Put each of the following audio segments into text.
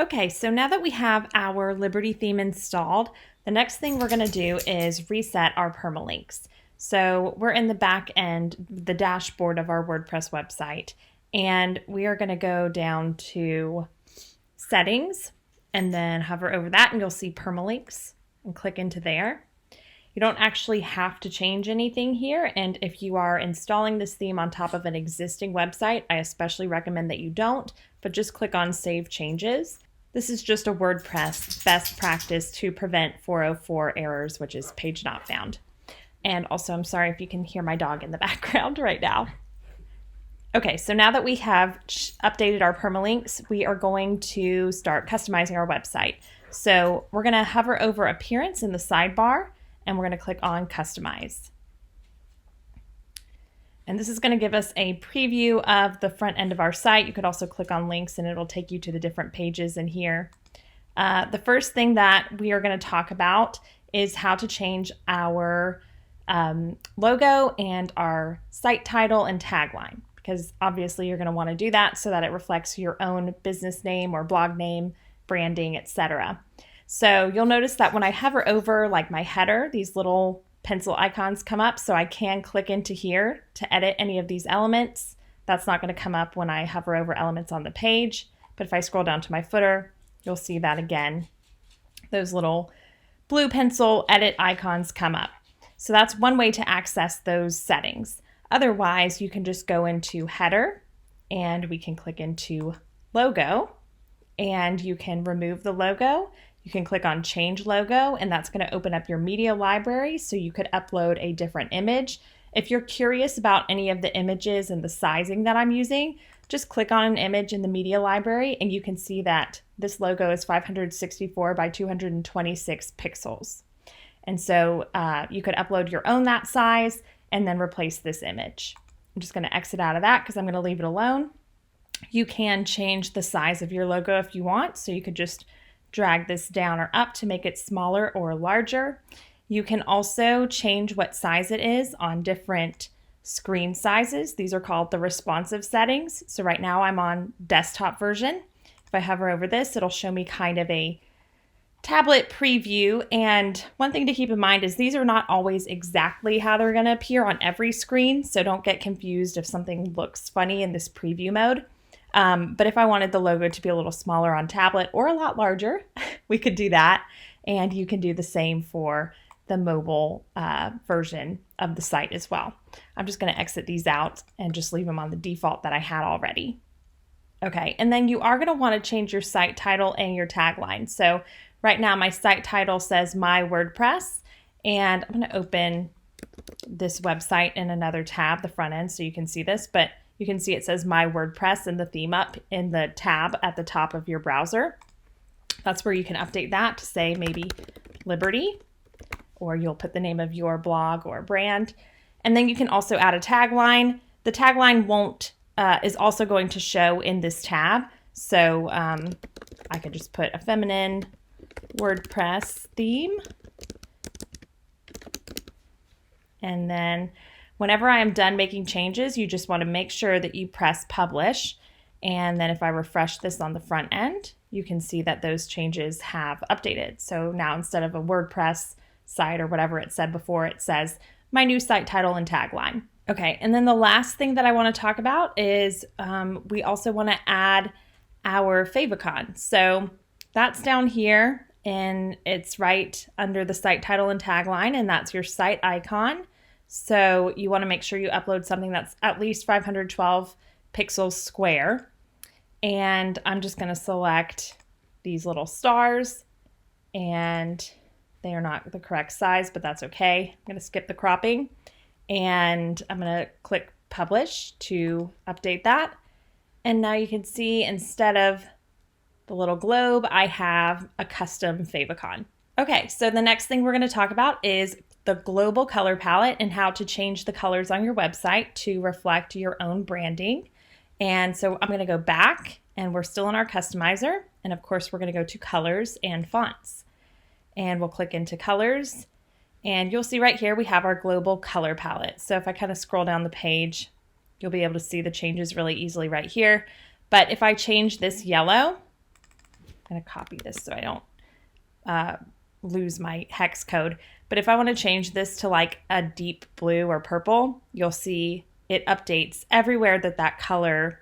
Okay, so now that we have our Liberty theme installed, the next thing we're going to do is reset our permalinks. So we're in the back end, the dashboard of our WordPress website, and we are going to go down to settings and then hover over that and you'll see permalinks and click into there. You don't actually have to change anything here, and if you are installing this theme on top of an existing website, I especially recommend that you don't, but just click on Save Changes. This is just a WordPress best practice to prevent 404 errors, which is page not found. And also, I'm sorry if you can hear my dog in the background right now. Okay, so now that we have updated our permalinks, we are going to start customizing our website. So we're going to hover over Appearance in the sidebar, and we're going to click on Customize. And this is going to give us a preview of the front end of our site. You could also click on links and it'll take you to the different pages in here. The first thing that we are going to talk about is how to change our logo and our site title and tagline, because obviously you're going to want to do that so that it reflects your own business name or blog name, branding, etc. So you'll notice that when I hover over like my header, these little pencil icons come up, so I can click into here to edit any of these elements. That's not going to come up when I hover over elements on the page, but if I scroll down to my footer, you'll see that again. Those little blue pencil edit icons come up. So that's one way to access those settings. Otherwise, you can just go into header and we can click into logo and you can remove the logo. You can click on Change Logo, and that's going to open up your media library so you could upload a different image. If you're curious about any of the images and the sizing that I'm using, just click on an image in the media library and you can see that this logo is 564 by 226 pixels. And so you could upload your own that size and then replace this image. I'm just going to exit out of that because I'm going to leave it alone. You can change the size of your logo if you want, so you could just drag this down or up to make it smaller or larger. You can also change what size it is on different screen sizes. These are called the responsive settings. So right now I'm on desktop version. If I hover over this, it'll show me kind of a tablet preview. And one thing to keep in mind is these are not always exactly how they're going to appear on every screen. So don't get confused if something looks funny in this preview mode. But if I wanted the logo to be a little smaller on tablet or a lot larger, we could do that. And you can do the same for the mobile version of the site as well. I'm just going to exit these out and just leave them on the default that I had already. Okay, and then you are going to want to change your site title and your tagline. So right now my site title says My WordPress, and I'm going to open this website in another tab, the front end, so you can see this, but you can see it says My WordPress and the theme up in the tab at the top of your browser. That's where you can update that to say maybe Liberty, or you'll put the name of your blog or brand. And then you can also add a tagline. The tagline is also going to show in this tab. So I could just put a feminine WordPress theme. And then whenever I am done making changes, you just want to make sure that you press publish. And then if I refresh this on the front end, you can see that those changes have updated. So now instead of a WordPress site or whatever it said before, it says my new site title and tagline. Okay, and then the last thing that I want to talk about is we also want to add our favicon. So that's down here and it's right under the site title and tagline, and that's your site icon. So you want to make sure you upload something that's at least 512 pixels square. And I'm just going to select these little stars, and they are not the correct size, but that's okay. I'm going to skip the cropping and I'm going to click publish to update that. And now you can see instead of the little globe, I have a custom favicon. Okay, so the next thing we're going to talk about is the global color palette and how to change the colors on your website to reflect your own branding. And so I'm going to go back, and we're still in our customizer. And of course, we're going to go to colors and fonts. And we'll click into colors. And you'll see right here, we have our global color palette. So if I kind of scroll down the page, you'll be able to see the changes really easily right here. But if I change this yellow, I'm going to copy this so I don't lose my hex code. But if I want to change this to like a deep blue or purple, you'll see it updates everywhere that that color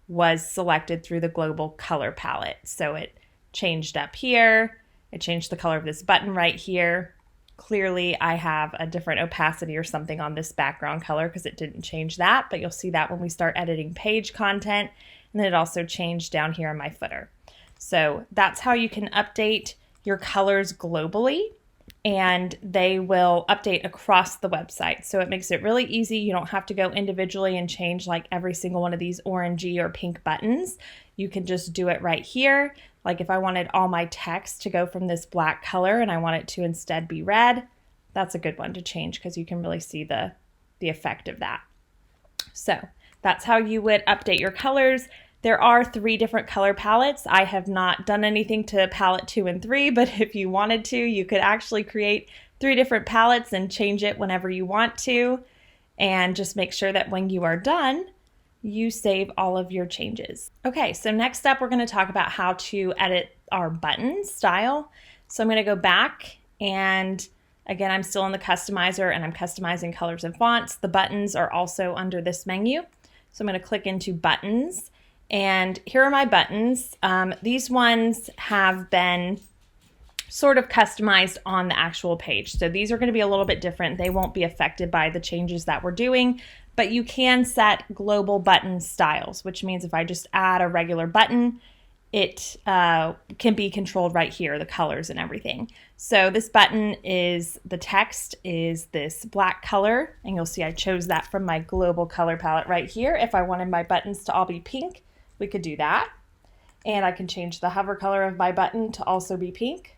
was selected through the global color palette. So it changed up here. It changed the color of this button right here. Clearly I have a different opacity or something on this background color because it didn't change that, but you'll see that when we start editing page content. And then it also changed down here in my footer. So that's how you can update your colors globally, and they will update across the website. So it makes it really easy. You don't have to go individually and change like every single one of these orangey or pink buttons. You can just do it right here. Like if I wanted all my text to go from this black color and I want it to instead be red, that's a good one to change because you can really see the effect of that. So that's how you would update your colors. There are 3 different color palettes. I have not done anything to palette 2 and 3, but if you wanted to, you could actually create 3 different palettes and change it whenever you want to. And just make sure that when you are done, you save all of your changes. Okay, so next up, we're going to talk about how to edit our button style. So I'm going to go back, and again, I'm still in the customizer and I'm customizing colors and fonts. The buttons are also under this menu. So I'm going to click into buttons, and here are my buttons. These ones have been sort of customized on the actual page. So these are going to be a little bit different. They won't be affected by the changes that we're doing, but you can set global button styles, which means if I just add a regular button, it can be controlled right here, the colors and everything. So this button is, the text is this black color, and you'll see I chose that from my global color palette right here. If I wanted my buttons to all be pink, we could do that. And I can change the hover color of my button to also be pink.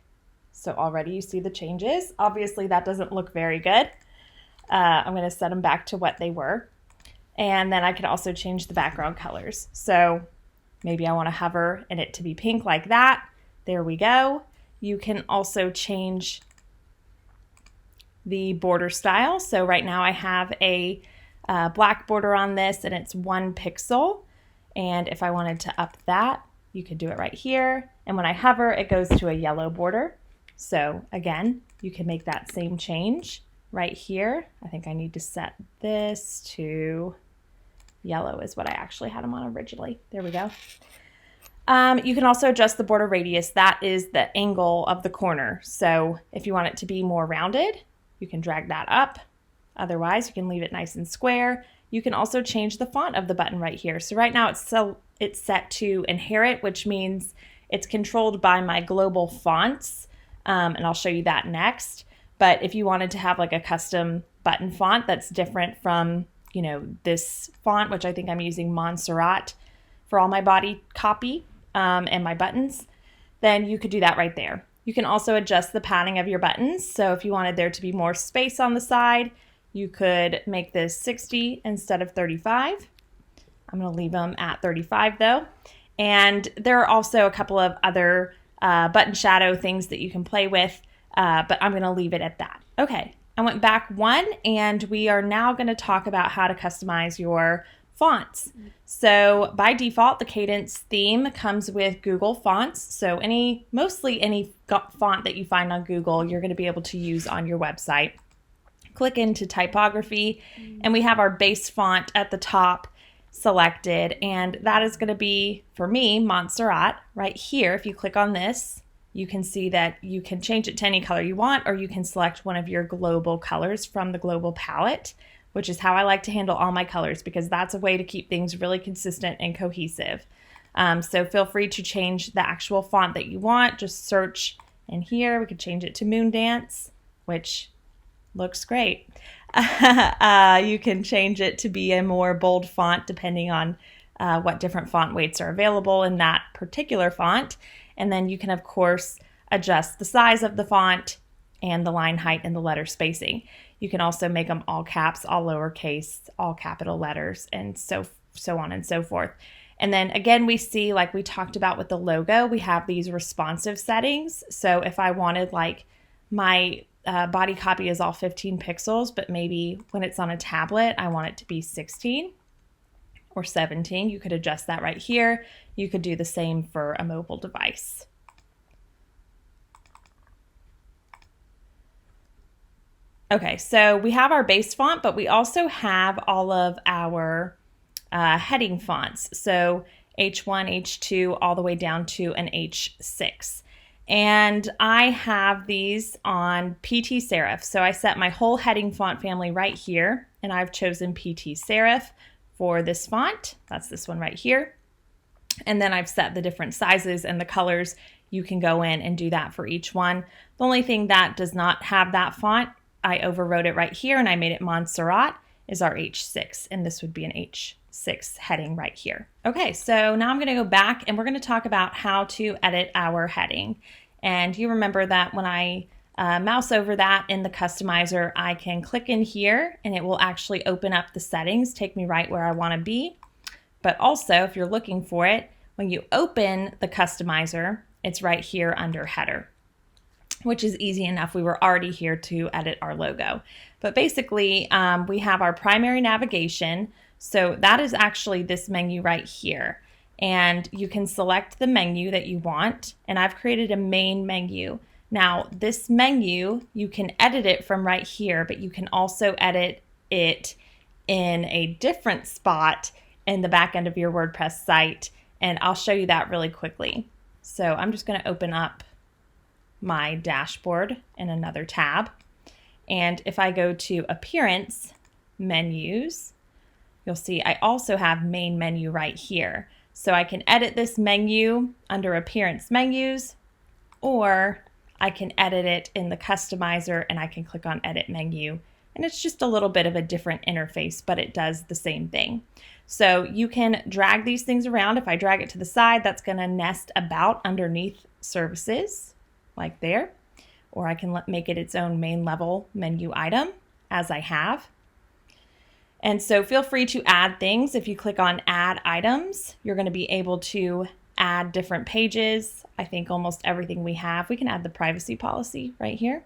So already you see the changes. Obviously that doesn't look very good. I'm going to set them back to what they were. And then I can also change the background colors. So maybe I want to hover and it to be pink like that. There we go. You can also change the border style. So right now I have a black border on this and it's 1 pixel. And if I wanted to up that, you could do it right here. And when I hover, it goes to a yellow border. So again, you can make that same change right here. I think I need to set this to yellow is what I actually had them on originally. There we go. You can also adjust the border radius. That is the angle of the corner. So if you want it to be more rounded, you can drag that up. Otherwise, you can leave it nice and square. You can also change the font of the button right here. So right now it's set to inherit, which means it's controlled by my global fonts. And I'll show you that next. But if you wanted to have like a custom button font that's different from, you know, this font, which I think I'm using Montserrat for all my body copy and my buttons, then you could do that right there. You can also adjust the padding of your buttons. So if you wanted there to be more space on the side, you could make this 60 instead of 35. I'm going to leave them at 35 though. And there are also a couple of other button shadow things that you can play with, but I'm going to leave it at that. Okay, I went back 1, and we are now going to talk about how to customize your fonts. So by default, the Kadence theme comes with Google fonts. So mostly any font that you find on Google, you're going to be able to use on your website. Click into Typography, and we have our base font at the top selected, and that is going to be, for me, Montserrat right here. If you click on this, you can see that you can change it to any color you want, or you can select one of your global colors from the global palette, which is how I like to handle all my colors, because that's a way to keep things really consistent and cohesive. So feel free to change the actual font that you want. Just search in here. We could change it to Moondance, which looks great. You can change it to be a more bold font depending on what different font weights are available in that particular font. And then you can, of course, adjust the size of the font and the line height and the letter spacing. You can also make them all caps, all lowercase, all capital letters, and so on and so forth. And then again, we see, like we talked about with the logo, we have these responsive settings. So if I wanted, like, my body copy is all 15 pixels, but maybe when it's on a tablet, I want it to be 16 or 17. You could adjust that right here. You could do the same for a mobile device. Okay, so we have our base font, but we also have all of our heading fonts. So H1, H2, all the way down to an H6. And I have these on PT Serif. So I set my whole heading font family right here, and I've chosen PT Serif for this font. That's this one right here. And then I've set the different sizes and the colors. You can go in and do that for each one. The only thing that does not have that font, I overwrote it right here and I made it Montserrat, is our H6. And this would be an H6 heading right here. Okay, so now I'm going to go back and we're going to talk about how to edit our heading. And you remember that when I mouse over that in the customizer, I can click in here and it will actually open up the settings, take me right where I want to be. But also, if you're looking for it, when you open the customizer, it's right here under header, which is easy enough. We were already here to edit our logo. But basically, we have our primary navigation. So that is actually this menu right here. And you can select the menu that you want. And I've created a main menu. Now, this menu, you can edit it from right here, but you can also edit it in a different spot in the back end of your WordPress site. And I'll show you that really quickly. So I'm just going to open up my dashboard in another tab. And if I go to Appearance, Menus, you'll see I also have Main Menu right here. So I can edit this menu under Appearance Menus, or I can edit it in the customizer and I can click on Edit Menu. And it's just a little bit of a different interface, but it does the same thing. So you can drag these things around. If I drag it to the side, that's going to nest about underneath services, like there. Or I can make it its own main level menu item, as I have. And so feel free to add things. If you click on Add Items, you're going to be able to add different pages. I think almost everything we have. We can add the privacy policy right here.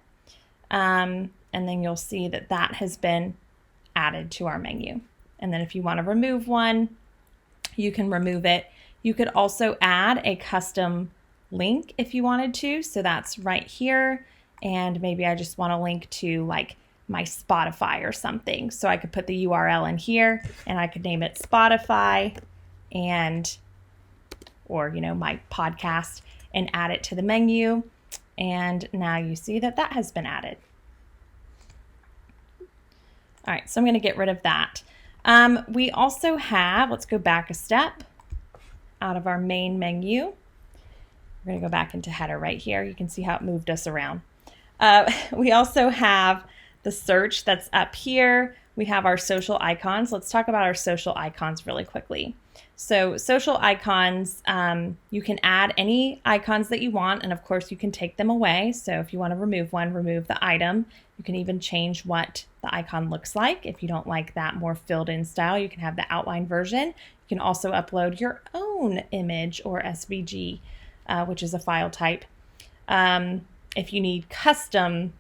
And then you'll see that that has been added to our menu. And then if you want to remove one, you can remove it. You could also add a custom link if you wanted to. So that's right here. And maybe I just want to link to like my Spotify or something. So I could put the URL in here and I could name it Spotify or my podcast, and add it to the menu. And now you see that that has been added. All right, so I'm going to get rid of that. We also have, let's go back a step out of our main menu. We're going to go back into header right here. You can see how it moved us around. We also have the search that's up here. We have our social icons. Let's talk about our social icons really quickly. So social icons, you can add any icons that you want, and of course you can take them away. So if you want to remove one, remove the item. You can even change what the icon looks like. If you don't like that more filled in style, you can have the outline version. You can also upload your own image or SVG, which is a file type. If you need custom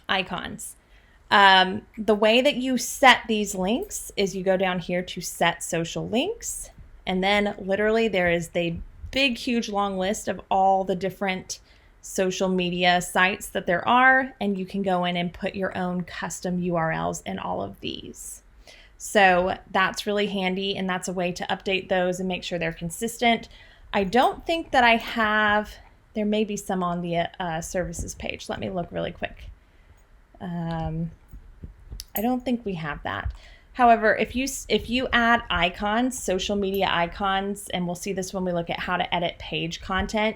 icons. The way that you set these links is you go down here to set social links, and then literally there is the big, huge, long list of all the different social media sites that there are, and you can go in and put your own custom URLs in all of these. So that's really handy, and that's a way to update those and make sure they're consistent. I don't think that I have, there may be some on the services page. Let me look really quick. I don't think we have that. However, if you add icons, social media icons, and we'll see this when we look at how to edit page content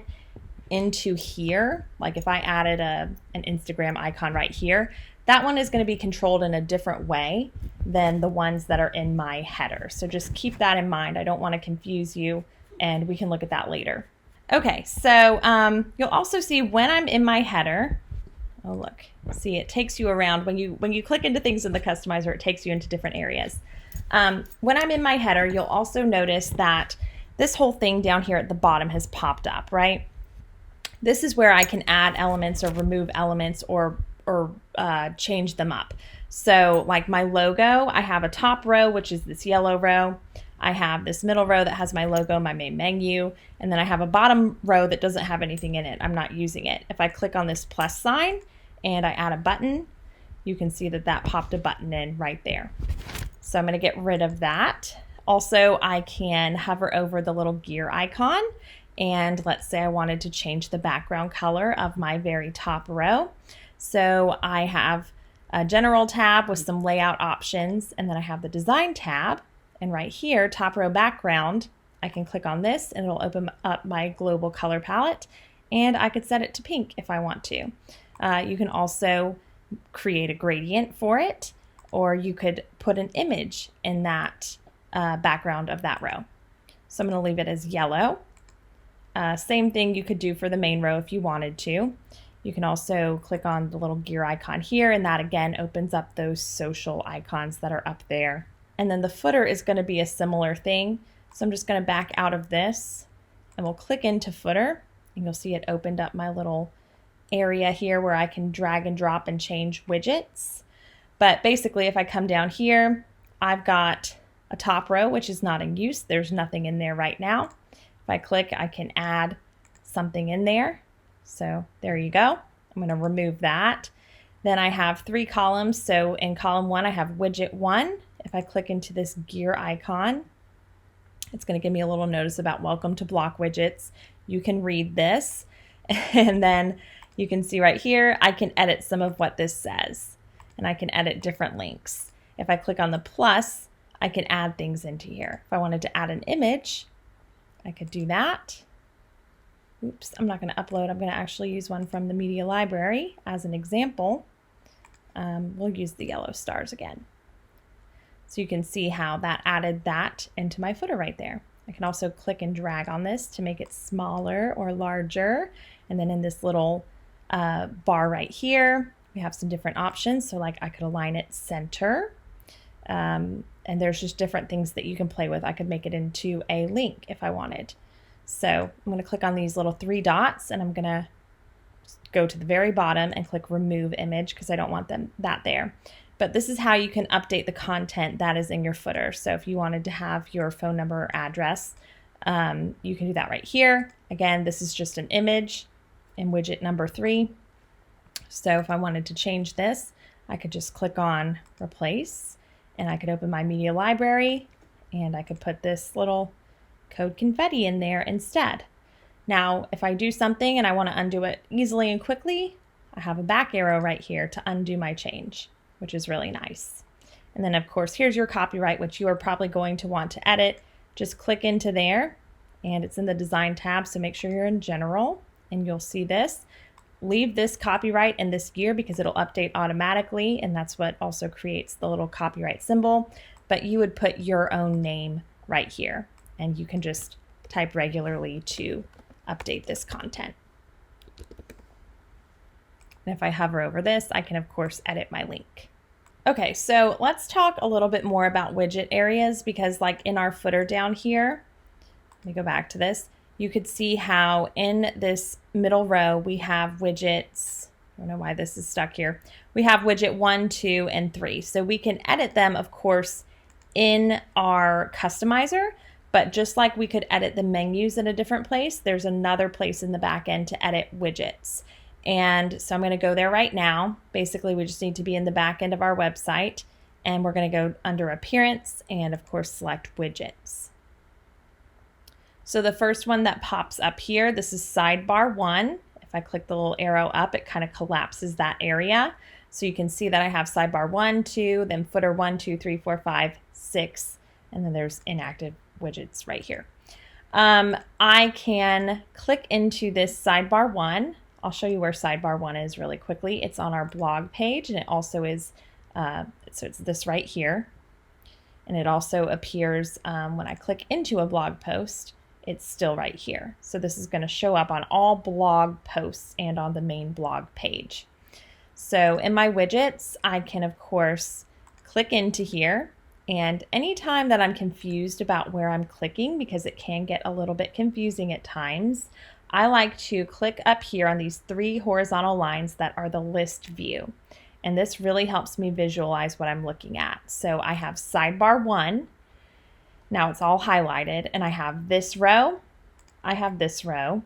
into here, like if I added an Instagram icon right here, that one is going to be controlled in a different way than the ones that are in my header. So just keep that in mind. I don't want to confuse you, and we can look at that later. Okay, so you'll also see when I'm in my header, oh look, see it takes you around. When you click into things in the customizer, it takes you into different areas. When I'm in my header, you'll also notice that this whole thing down here at the bottom has popped up, right? This is where I can add elements or remove elements or change them up. So like my logo, I have a top row, which is this yellow row. I have this middle row that has my logo, my main menu, and then I have a bottom row that doesn't have anything in it. I'm not using it. If I click on this plus sign and I add a button, you can see that that popped a button in right there. So I'm going to get rid of that. Also, I can hover over the little gear icon, and let's say I wanted to change the background color of my very top row. So I have a general tab with some layout options, and then I have the design tab, and right here, top row background, I can click on this and it'll open up my global color palette, and I could set it to pink if I want to. You can also create a gradient for it, or you could put an image in that background of that row. So I'm going to leave it as yellow. Same thing you could do for the main row if you wanted to. You can also click on the little gear icon here, and that again opens up those social icons that are up there. And then the footer is going to be a similar thing. So I'm just going to back out of this and we'll click into footer, and you'll see it opened up my little area here where I can drag and drop and change widgets. But basically, if I come down here, I've got a top row which is not in use. There's nothing in there right now. If I click, I can add something in there. So there you go. I'm going to remove that. Then I have 3 columns. So in column 1, I have widget 1. If I click into this gear icon, it's going to give me a little notice about welcome to block widgets. You can read this, and then you can see right here, I can edit some of what this says, and I can edit different links. If I click on the plus, I can add things into here. If I wanted to add an image, I could do that. Oops, I'm not going to upload. I'm going to actually use one from the media library as an example. We'll use the yellow stars again. So you can see how that added that into my footer right there. I can also click and drag on this to make it smaller or larger. And then in this little bar right here, we have some different options. So like I could align it center. And there's just different things that you can play with. I could make it into a link if I wanted. So I'm going to click on these little 3 dots, and I'm going to go to the very bottom and click remove image because I don't want that there. But this is how you can update the content that is in your footer. So if you wanted to have your phone number or address, you can do that right here. Again, this is just an image in widget number 3. So if I wanted to change this, I could just click on replace, and I could open my media library, and I could put this little Code+Confetti in there instead. Now, if I do something and I want to undo it easily and quickly, I have a back arrow right here to undo my change, which is really nice. And then of course, here's your copyright, which you are probably going to want to edit. Just click into there, and it's in the design tab. So make sure you're in general, and you'll see this. Leave this copyright in this gear because it'll update automatically, and that's what also creates the little copyright symbol. But you would put your own name right here, and you can just type regularly to update this content. And if I hover over this, I can of course edit my link. Okay, so let's talk a little bit more about widget areas, because like in our footer down here, let me go back to this, you could see how in this middle row we have widgets. I don't know why this is stuck here. We have widget 1, 2, and 3. So we can edit them, of course, in our customizer, but just like we could edit the menus in a different place, there's another place in the back end to edit widgets. And so I'm going to go there right now. Basically, we just need to be in the back end of our website, and we're going to go under Appearance and, of course, select Widgets. So the first one that pops up here, this is Sidebar 1. If I click the little arrow up, it kind of collapses that area. So you can see that I have Sidebar 1, 2, then Footer 1, 2, 3, 4, 5, 6, and then there's inactive widgets right here. I can click into this Sidebar 1. I'll show you where Sidebar 1 is really quickly. It's on our blog page, and it also is, so it's this right here. And it also appears when I click into a blog post, it's still right here. So this is going to show up on all blog posts and on the main blog page. So in my widgets, I can, of course, click into here. And anytime that I'm confused about where I'm clicking, because it can get a little bit confusing at times, I like to click up here on these 3 horizontal lines that are the list view. And this really helps me visualize what I'm looking at. So I have Sidebar 1. Now it's all highlighted, and I have this row, I have this row,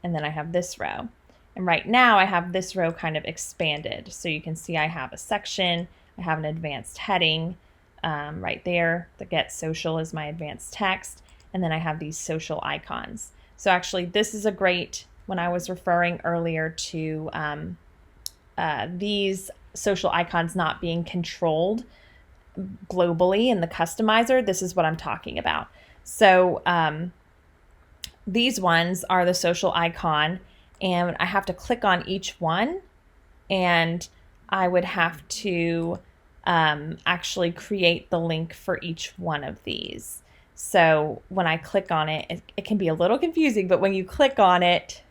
and then I have this row. And right now I have this row kind of expanded. So you can see I have a section, I have an advanced heading right there. The Get Social is my advanced text. And then I have these social icons. So actually this is a great, when I was referring earlier to these social icons not being controlled globally in the customizer, this is what I'm talking about. So these ones are the social icon, and I have to click on each one, and I would have to actually create the link for each one of these. So when I click on it, it can be a little confusing, but when you click on it,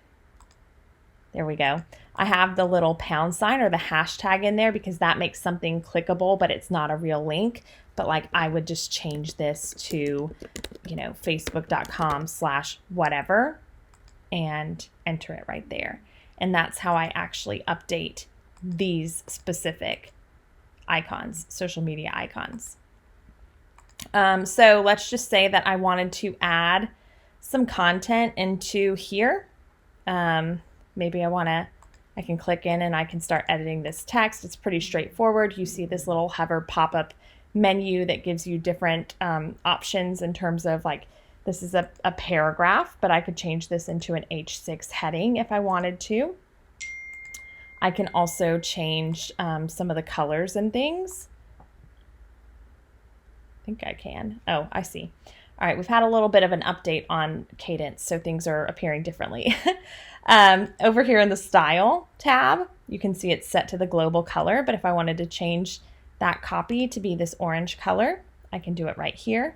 there we go. I have the little pound sign or the hashtag in there because that makes something clickable, but it's not a real link. But like I would just change this to, you know, facebook.com/whatever and enter it right there. And that's how I actually update these specific icons, social media icons. So let's just say that I wanted to add some content into here. Maybe I can click in and I can start editing this text. It's pretty straightforward. You see this little hover pop-up menu that gives you different options in terms of like, this is a paragraph, but I could change this into an H6 heading if I wanted to. I can also change some of the colors and things. I think I can. Oh, I see. All right, we've had a little bit of an update on Kadence, so things are appearing differently. Over here in the Style tab, you can see it's set to the global color, but if I wanted to change that copy to be this orange color, I can do it right here.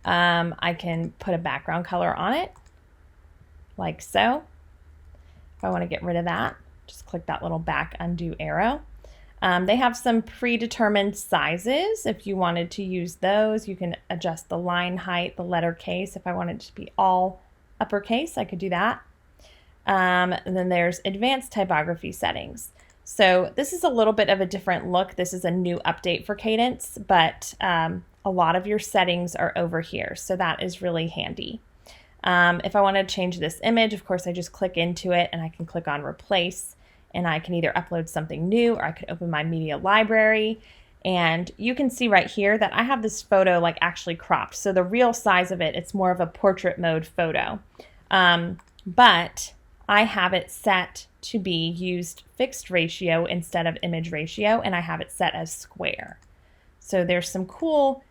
I can put a background color on it, like so. If I want to get rid of that, just click that little back undo arrow. They have some predetermined sizes. If you wanted to use those, you can adjust the line height, the letter case. If I wanted it to be all uppercase, I could do that. And then there's advanced typography settings. So this is a little bit of a different look. This is a new update for Kadence, but a lot of your settings are over here. So that is really handy. If I want to change this image, of course, I just click into it and I can click on replace, and I can either upload something new or I could open my media library. And you can see right here that I have this photo like actually cropped. So the real size of it, it's more of a portrait mode photo. But I have it set to be used fixed ratio instead of image ratio, and I have it set as square. So there's some cool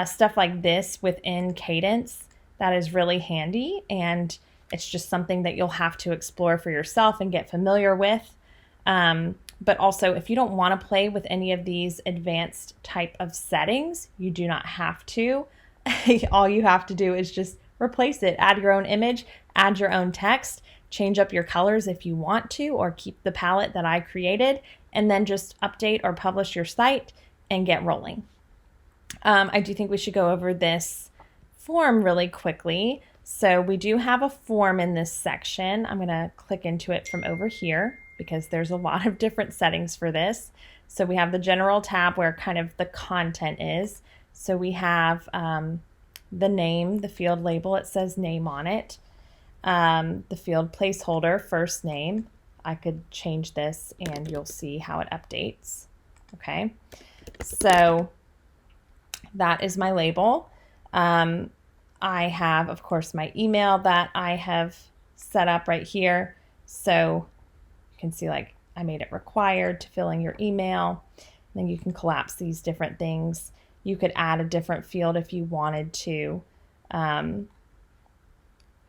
stuff like this within Kadence that is really handy, and it's just something that you'll have to explore for yourself and get familiar with. But also, if you don't want to play with any of these advanced type of settings, you do not have to. All you have to do is just replace it, add your own image, add your own text, change up your colors if you want to, or keep the palette that I created, and then just update or publish your site and get rolling. I do think we should go over this form really quickly. So we do have a form in this section. I'm going to click into it from over here because there's a lot of different settings for this. So we have the general tab where kind of the content is. So we have the name, the field label, it says name on it. The field placeholder, first name. I could change this and you'll see how it updates. Okay, so that is my label. I have, of course, my email that I have set up right here. So you can see like I made it required to fill in your email. Then you can collapse these different things. You could add a different field if you wanted to.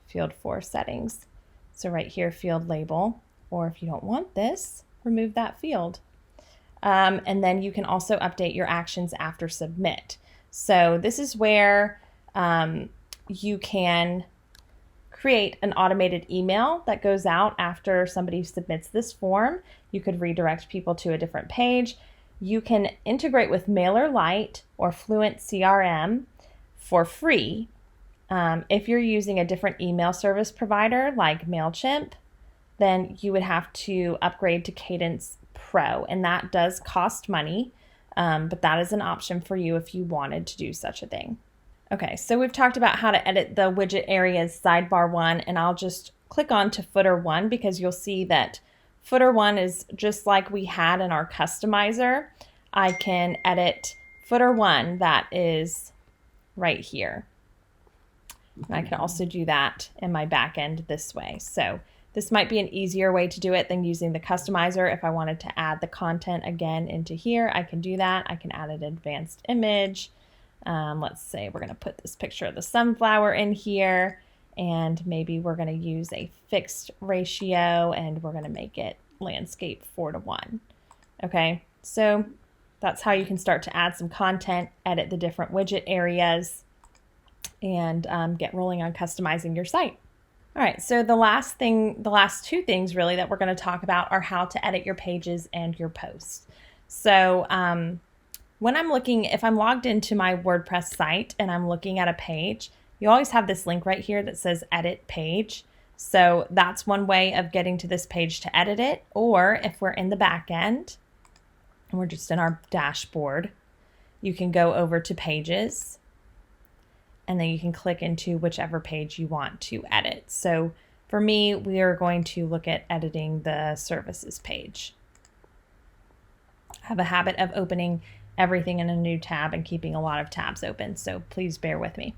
Field 4 settings. So right here, field label, or if you don't want this, remove that field. And then you can also update your actions after submit. So this is where you can create an automated email that goes out after somebody submits this form. You could redirect people to a different page. You can integrate with MailerLite or Fluent CRM for free. If you're using a different email service provider like MailChimp, then you would have to upgrade to Kadence Pro, and that does cost money, but that is an option for you if you wanted to do such a thing. Okay, so we've talked about how to edit the widget areas sidebar 1, and I'll just click on to footer 1 because you'll see that footer 1 is just like we had in our customizer. I can edit footer 1 that is right here. And I can also do that in my back end this way. So this might be an easier way to do it than using the customizer. If I wanted to add the content again into here, I can do that. I can add an advanced image. Let's say we're going to put this picture of the sunflower in here, and maybe we're going to use a fixed ratio and we're going to make it landscape 4:1. Okay, so that's how you can start to add some content, edit the different widget areas, and get rolling on customizing your site. All right, so the last two things really that we're going to talk about are how to edit your pages and your posts. So when I'm looking, if I'm logged into my WordPress site and I'm looking at a page, you always have this link right here that says edit page. So that's one way of getting to this page to edit it. Or if we're in the back end and we're just in our dashboard, you can go over to pages and then you can click into whichever page you want to edit. So for me, we are going to look at editing the services page. I have a habit of opening everything in a new tab and keeping a lot of tabs open, so please bear with me.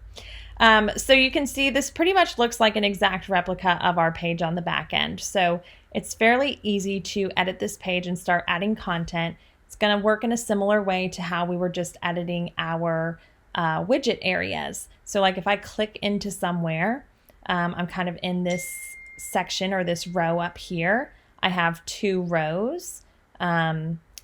So you can see this pretty much looks like an exact replica of our page on the back end. So it's fairly easy to edit this page and start adding content. It's going to work in a similar way to how we were just editing our widget areas. So like if I click into somewhere, I'm kind of in this section or this row up here. I have 2 rows.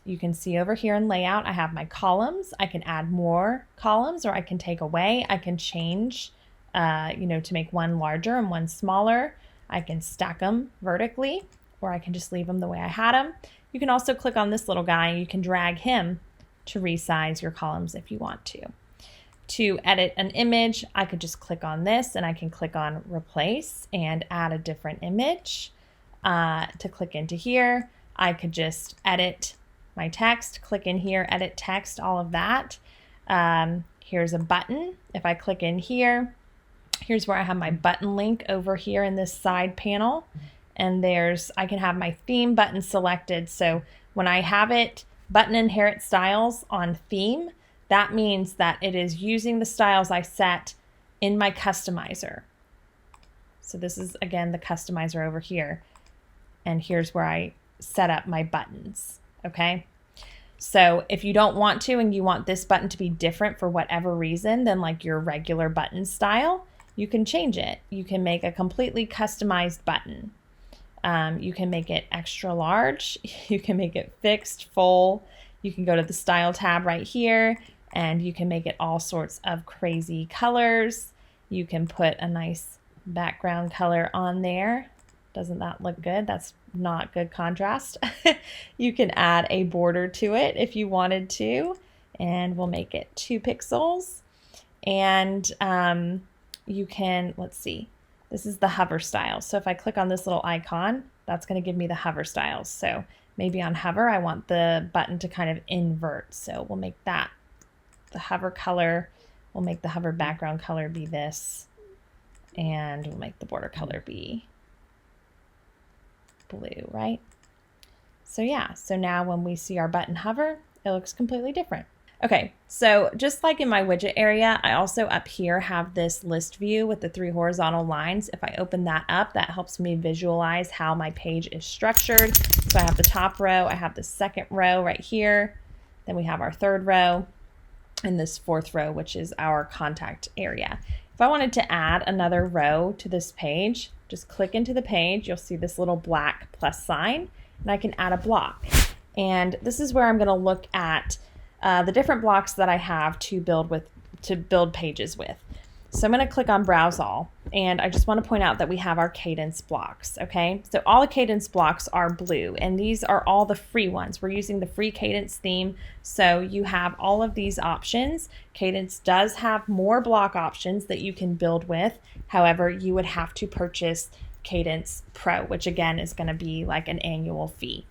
You can see over here in layout, I have my columns. I can add more columns or I can take away. I can change, to make one larger and one smaller. I can stack them vertically or I can just leave them the way I had them. You can also click on this little guy and you can drag him to resize your columns if you want to. To edit an image, I could just click on this and I can click on replace and add a different image. To click into here, I could just edit my text, click in here, edit text, all of that. Here's a button. If I click in here, here's where I have my button link over here in this side panel. And I can have my theme button selected. So when I have it, button inherit styles on theme, that means that it is using the styles I set in my customizer. So this is, again, the customizer over here. And here's where I set up my buttons. Okay, so if you don't want to and you want this button to be different for whatever reason than like your regular button style, you can change it. You can make a completely customized button. You can make it extra large. You can make it fixed, full. You can go to the style tab right here and you can make it all sorts of crazy colors. You can put a nice background color on there. Doesn't that look good? That's not good contrast. You can add a border to it if you wanted to, and we'll make it 2 pixels. And you can, let's see, this is the hover style. So if I click on this little icon, that's going to give me the hover styles. So maybe on hover, I want the button to kind of invert. So we'll make that the hover color. We'll make the hover background color be this, and we'll make the border color be blue, right? So yeah, so now when we see our button hover, it looks completely different. Okay, so just like in my widget area, I also up here have this list view with the 3 horizontal lines. If I open that up, that helps me visualize how my page is structured. So I have the top row, I have the second row right here, then we have our 3rd row, and this 4th row, which is our contact area. If I wanted to add another row to this page, just click into the page, you'll see this little black plus sign, and I can add a block. And this is where I'm going to look at the different blocks that I have to build pages with. So I'm going to click on Browse All, and I just want to point out that we have our Kadence blocks, okay? So all the Kadence blocks are blue, and these are all the free ones. We're using the free Kadence theme, so you have all of these options. Kadence does have more block options that you can build with. However, you would have to purchase Kadence Pro, which again is going to be like an annual fee.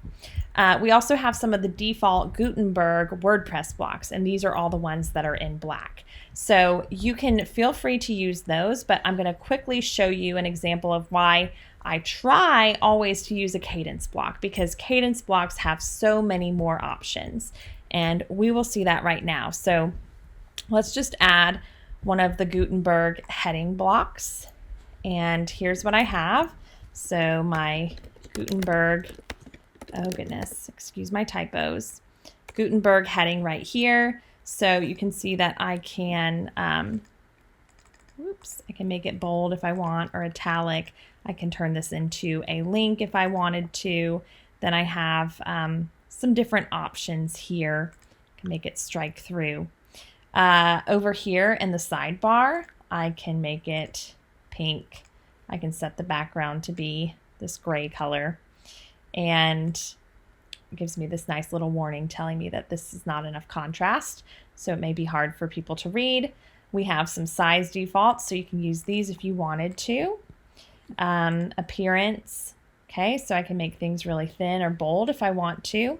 We also have some of the default Gutenberg WordPress blocks, and these are all the ones that are in black. So you can feel free to use those, but I'm going to quickly show you an example of why I try always to use a Kadence block, because Kadence blocks have so many more options, and we will see that right now. So let's just add one of the Gutenberg heading blocks, and here's what I have. So my Gutenberg, oh goodness, excuse my typos, Gutenberg heading right here. So you can see that I can, I can make it bold if I want, or italic. I can turn this into a link if I wanted to. Then I have some different options here. I can make it strike through. Over here in the sidebar, I can make it pink. I can set the background to be this gray color, and it gives me this nice little warning telling me that this is not enough contrast, so it may be hard for people to read. We have some size defaults, so you can use these if you wanted to. Appearance, okay, so I can make things really thin or bold if I want to.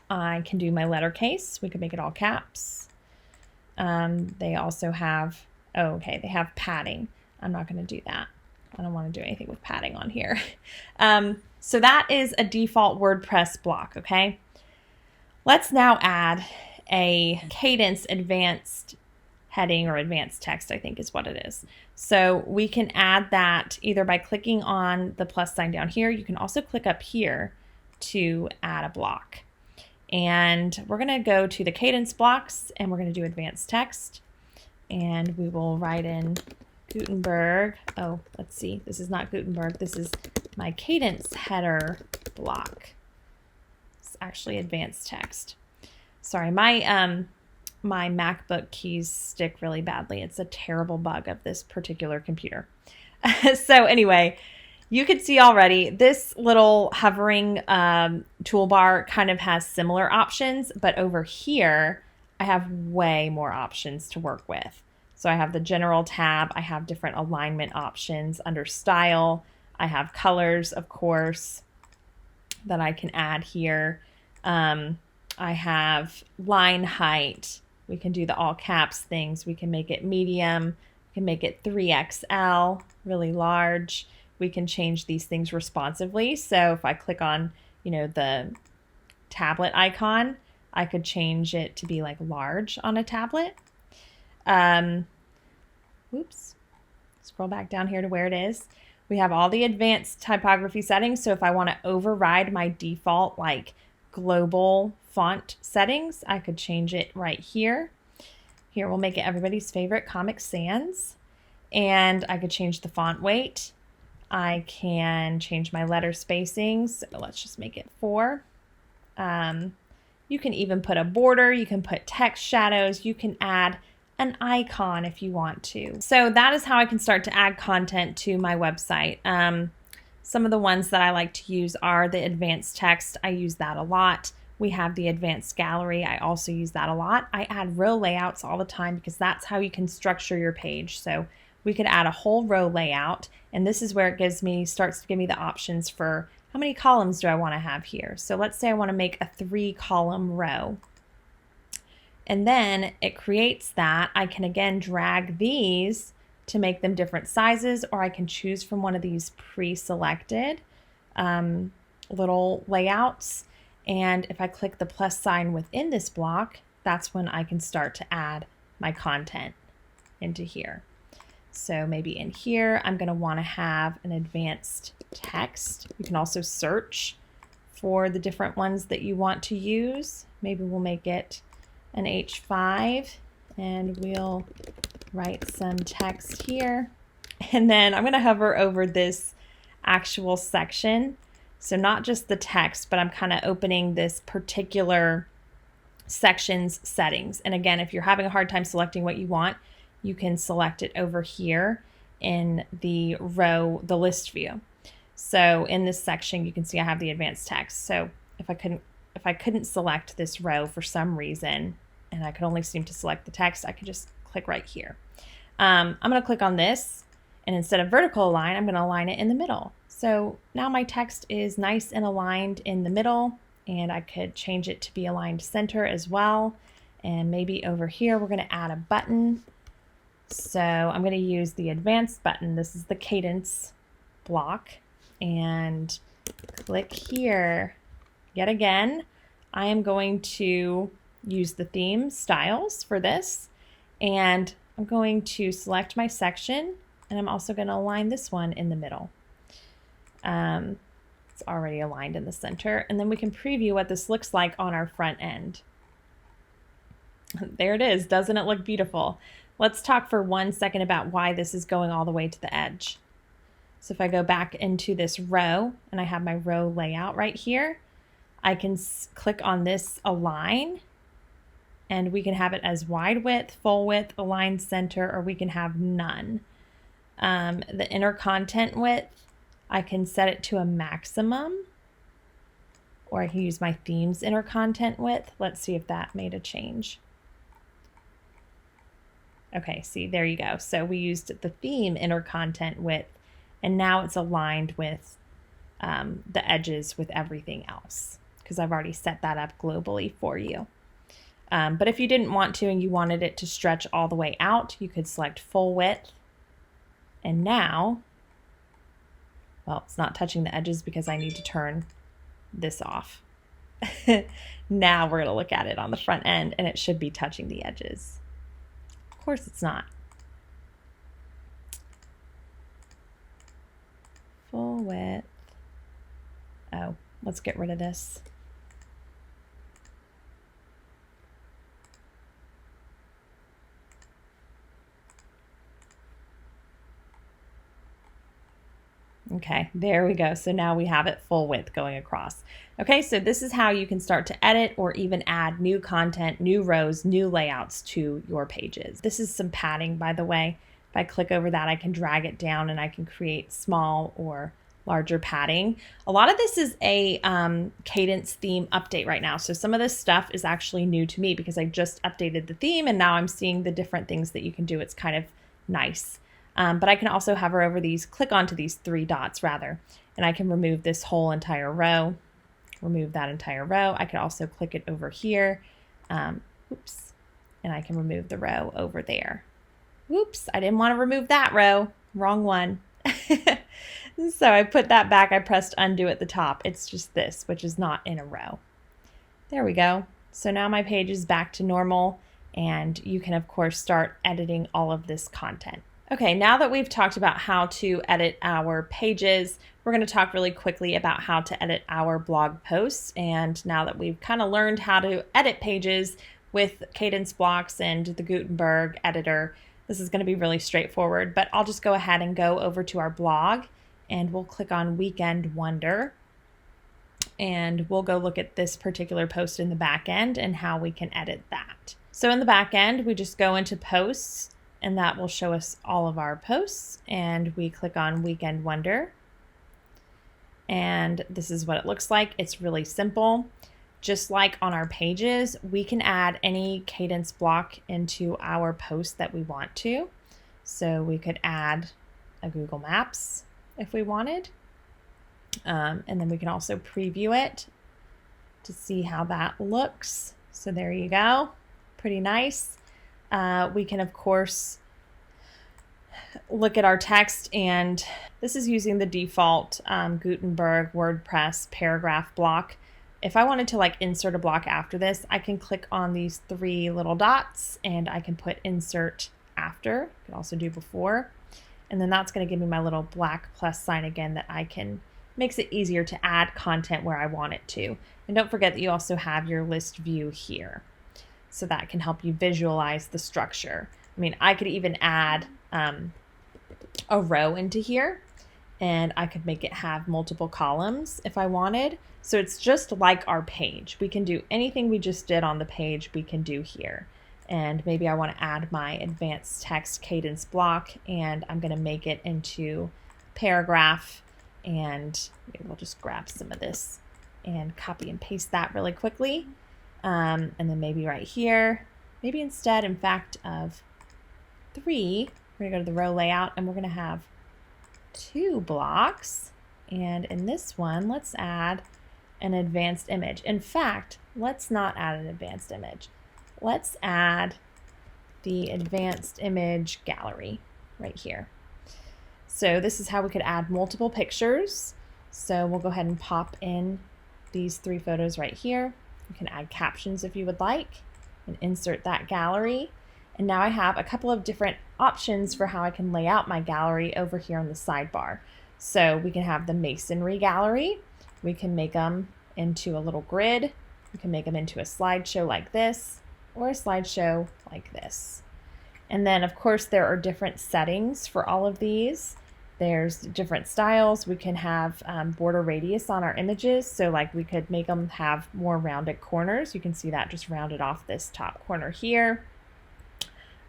I can do my letter case. We could make it all caps. They also have, they have padding. I'm not going to do that. I don't want to do anything with padding on here. So that is a default WordPress block, okay? Let's now add a Kadence advanced heading, or advanced text, I think is what it is. So we can add that either by clicking on the plus sign down here. You can also click up here to add a block. And we're going to go to the Kadence blocks, and we're going to do advanced text. And we will write in Gutenberg. Oh, let's see. This is not Gutenberg. This is my Kadence header block. It's actually advanced text. Sorry, my MacBook keys stick really badly. It's a terrible bug of this particular computer. So anyway, you can see already this little hovering toolbar kind of has similar options, but over here I have way more options to work with. So I have the general tab, I have different alignment options. Under style, I have colors, of course, that I can add here. I have line height. We can do the all caps things. We can make it medium. We can make it 3XL, really large. We can change these things responsively. So if I click on, the tablet icon, I could change it to be like large on a tablet. Scroll back down here to where it is. We have all the advanced typography settings. So if I want to override my default like global font settings, I could change it right here. Here we'll make it everybody's favorite, Comic Sans. And I could change the font weight. I can change my letter spacings. So let's just make it 4. You can even put a border. You can put text shadows. You can add an icon if you want to. So that is how I can start to add content to my website. Some of the ones that I like to use are the advanced text. I use that a lot. We have the advanced gallery. I also use that a lot. I add row layouts all the time because that's how you can structure your page. So we could add a whole row layout, and this is where it starts to give me the options for how many columns do I want to have here. So let's say I want to make a 3-column row. And then it creates that. I can again drag these to make them different sizes, or I can choose from one of these pre-selected little layouts. And if I click the plus sign within this block, that's when I can start to add my content into here. So maybe in here, I'm going to want to have an advanced text. You can also search for the different ones that you want to use. Maybe we'll make it an H5, and we'll write some text here. And then I'm going to hover over this actual section. So not just the text, but I'm kind of opening this particular section's settings. And again, if you're having a hard time selecting what you want, you can select it over here in the row, the list view. So in this section, you can see I have the advanced text. So if I couldn't select this row for some reason, and I could only seem to select the text, I could just click right here. I'm going to click on this, And instead of vertical align, I'm going to align it in the middle. So now my text is nice and aligned in the middle, and I could change it to be aligned center as well. And maybe over here, we're going to add a button. So I'm going to use the advanced button. This is the Kadence block, and click here. Yet again, I am going to use the theme styles for this, and I'm going to select my section, and I'm also going to align this one in the middle. It's already aligned in the center, and then we can preview what this looks like on our front end. There it is. Doesn't it look beautiful? Let's talk for 1 second about why this is going all the way to the edge. So if I go back into this row, and I have my row layout right here, I can click on this align, and we can have it as wide width, full width, align center, or we can have none. The inner content width, I can set it to a maximum, or I can use my theme's inner content width. Let's see if that made a change. Okay, see, there you go. So we used the theme inner content width, and now it's aligned with the edges with everything else, because I've already set that up globally for you. But if you didn't want to and you wanted it to stretch all the way out, you could select full width. And now, well, it's not touching the edges because I need to turn this off. Now we're going to look at it on the front end, and it should be touching the edges. Of course it's not. Full width. Oh, let's get rid of this. Okay, there we go. So now we have it full width going across. Okay, so this is how you can start to edit or even add new content, new rows, new layouts to your pages. This is some padding, by the way. If I click over that, I can drag it down and I can create small or larger padding. A lot of this is a Kadence theme update right now. So some of this stuff is actually new to me because I just updated the theme and now I'm seeing the different things that you can do. It's kind of nice. But I can also hover over these, click onto these 3 dots rather, and I can remove this whole entire row, remove that entire row. I could also click it over here, oops, and I can remove the row over there. Whoops, I didn't want to remove that row, wrong one. So I put that back, I pressed undo at the top. It's just this, which is not in a row. There we go. So now my page is back to normal, and you can of course start editing all of this content. Okay, now that we've talked about how to edit our pages, we're going to talk really quickly about how to edit our blog posts. And now that we've kind of learned how to edit pages with Kadence blocks and the Gutenberg editor, this is going to be really straightforward. But I'll just go ahead and go over to our blog, and we'll click on Weekend Wonder. And we'll go look at this particular post in the back end and how we can edit that. So in the back end, we just go into Posts, and that will show us all of our posts, and we click on Weekend Wonder, and this is what it looks like. It's really simple. Just like on our pages, we can add any Kadence block into our post that we want to. So we could add a Google Maps if we wanted, and then we can also preview it to see how that looks. So there you go, pretty nice. We can, of course, look at our text, and this is using the default Gutenberg WordPress paragraph block. If I wanted to like insert a block after this, I can click on these 3 little dots and I can put insert after. I can also do before. And then that's going to give me my little black plus sign again that I can, makes it easier to add content where I want it to. And don't forget that you also have your list view here. So that can help you visualize the structure. I mean, I could even add a row into here, and I could make it have multiple columns if I wanted. So it's just like our page. We can do anything we just did on the page, we can do here. And maybe I want to add my advanced text Kadence block, and I'm going to make it into paragraph, and maybe we'll just grab some of this and copy and paste that really quickly. And then maybe right here, maybe instead, in fact, of 3, We're going to go to the row layout, and we're going to have 2 blocks. And in this one, let's add an advanced image. In fact, let's not add an advanced image. Let's add the advanced image gallery right here. So this is how we could add multiple pictures. So we'll go ahead and pop in these 3 photos right here. You can add captions if you would like and insert that gallery. And now I have a couple of different options for how I can lay out my gallery over here on the sidebar. So we can have the masonry gallery. We can make them into a little grid. We can make them into a slideshow like this, or a slideshow like this. And then of course there are different settings for all of these. There's different styles. We can have border radius on our images. So like we could make them have more rounded corners. You can see that just rounded off this top corner here.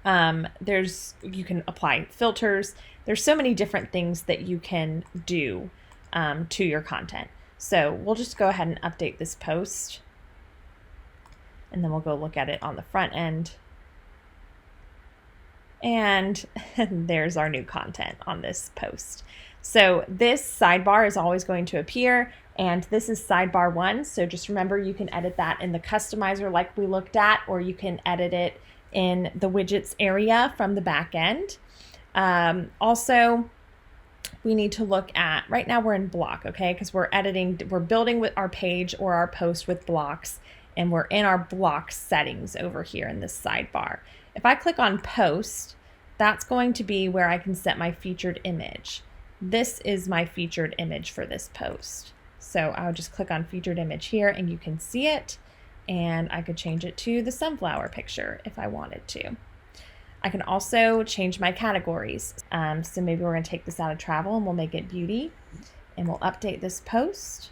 You can apply filters. There's so many different things that you can do to your content. So we'll just go ahead and update this post, and then we'll go look at it on the front end. And there's our new content on this post. So this sidebar is always going to appear, and this is sidebar 1. So just remember, you can edit that in the customizer like we looked at, or you can edit it in the widgets area from the back end. Also, we need to look at, right now we're in block, okay? Because we're building with our page or our post with blocks, and we're in our block settings over here in this sidebar. If I click on post, that's going to be where I can set my featured image. This is my featured image for this post. So I'll just click on featured image here, and you can see it, and I could change it to the sunflower picture if I wanted to. I can also change my categories. So maybe we're going to take this out of travel and we'll make it beauty, and we'll update this post.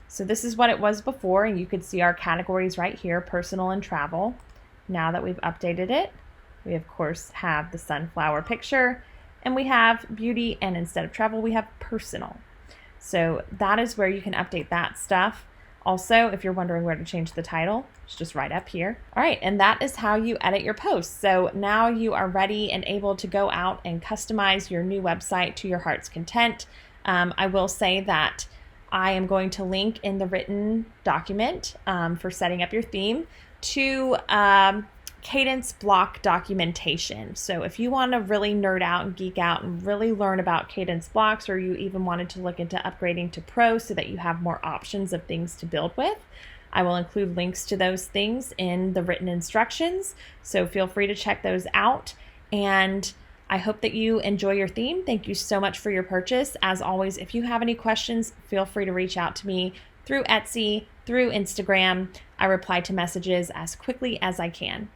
So this is what it was before, and you could see our categories right here, personal and travel. Now that we've updated it, we of course have the sunflower picture, and we have beauty, and instead of travel we have personal. So that is where you can update that stuff. Also, if you're wondering where to change the title, it's just right up here. All right, and that is how you edit your posts. So now you are ready and able to go out and customize your new website to your heart's content. I will say that I am going to link in the written document for setting up your theme to Kadence block documentation. So if you want to really nerd out and geek out and really learn about Kadence blocks, or you even wanted to look into upgrading to Pro so that you have more options of things to build with, I will include links to those things in the written instructions. So feel free to check those out. And I hope that you enjoy your theme. Thank you so much for your purchase. As always, if you have any questions, feel free to reach out to me through Etsy, through Instagram. I reply to messages as quickly as I can.